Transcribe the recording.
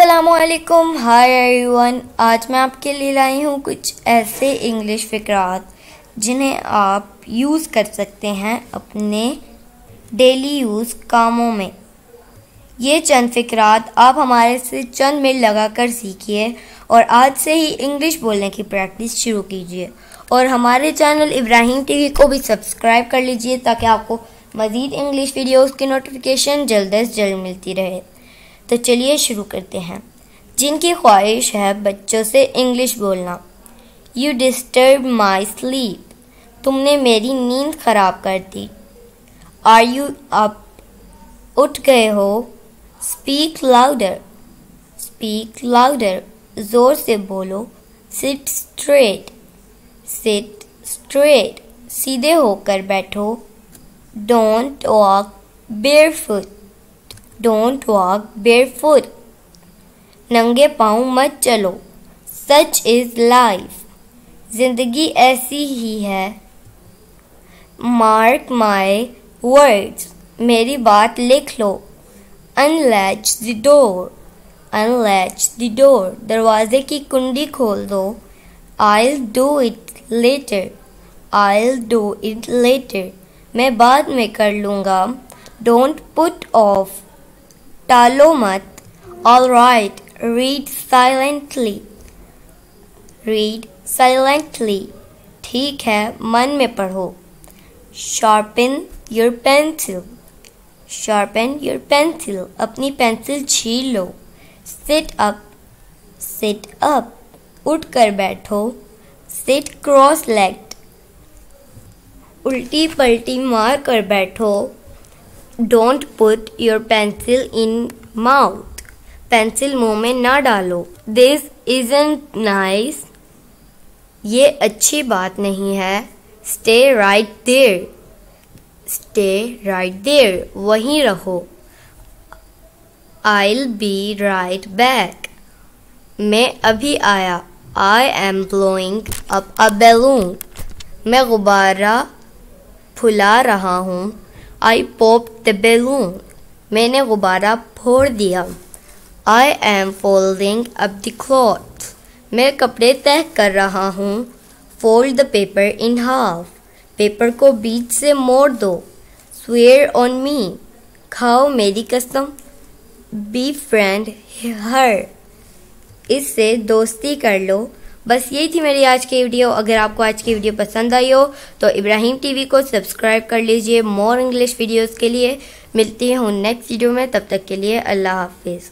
अस्सलामुअलैकुम, hi everyone. आज मैं आपके लिए लाई हूँ कुछ ऐसे इंग्लिश फ़िक्रात जिन्हें आप यूज़ कर सकते हैं अपने डेली यूज़ कामों में। ये चंद फ़िक्रात आप हमारे से चंद मिनट लगाकर सीखिए और आज से ही इंग्लिश बोलने की प्रैक्टिस शुरू कीजिए। और हमारे चैनल इब्राहिम टीवी को भी सब्सक्राइब कर लीजिए ताकि आपको मज़ीद इंग्लिश वीडियोस की नोटिफिकेशन जल्द से जल्द मिलती रहे। तो चलिए शुरू करते हैं। जिनकी ख्वाहिश है बच्चों से इंग्लिश बोलना। यू डिस्टर्ब माई स्लीप, तुमने मेरी नींद खराब कर दी। आर यू अप, उठ गए हो। स्पीक लाउडर, स्पीक लाउडर, जोर से बोलो। सिट स्ट्रेट, सिट स्ट्रेट, सीधे होकर बैठो। Don't walk barefoot, don't walk barefoot, नंगे पाँव मत चलो। सच इज लाइफ, जिंदगी ऐसी ही है। मार्क माई वर्ड्स, मेरी बात लिख लो। अनलैच द डोर, अनलैच द डोर, दरवाजे की कुंडी खोल दो। I'll do it later, I'll do it later, मैं बाद में कर लूँगा। Don't put off, टालो मत। All right, read silently, read silently, ठीक है मन में पढ़ो। Sharpen your pencil, sharpen your pencil, अपनी पेंसिल छील लो। Sit up, sit up, उठ कर बैठो। Sit cross-legged, उल्टी पलटी मार कर बैठो। Don't put your pencil in mouth, pencil मुंह में ना डालो। This isn't nice, ये अच्छी बात नहीं है। Stay right there, stay right there, वहीं रहो। I'll be right back, मैं अभी आया। I am blowing up a balloon, मैं गुब्बारा फुला रहा हूँ। I popped the balloon, मैंने गुब्बारा फोड़ दिया। I am folding up the clothes, मैं कपड़े तह कर रहा हूँ। Fold the paper in half, paper को बीच से मोड़ दो। Swear on me, खाओ मेरी कसम। Befriend her, इससे दोस्ती कर लो। बस यही थी मेरी आज की वीडियो। अगर आपको आज की वीडियो पसंद आई हो तो इब्राहिम टीवी को सब्सक्राइब कर लीजिए मोर इंग्लिश वीडियोस के लिए। मिलती हूँ नेक्स्ट वीडियो में, तब तक के लिए अल्लाह हाफिज़।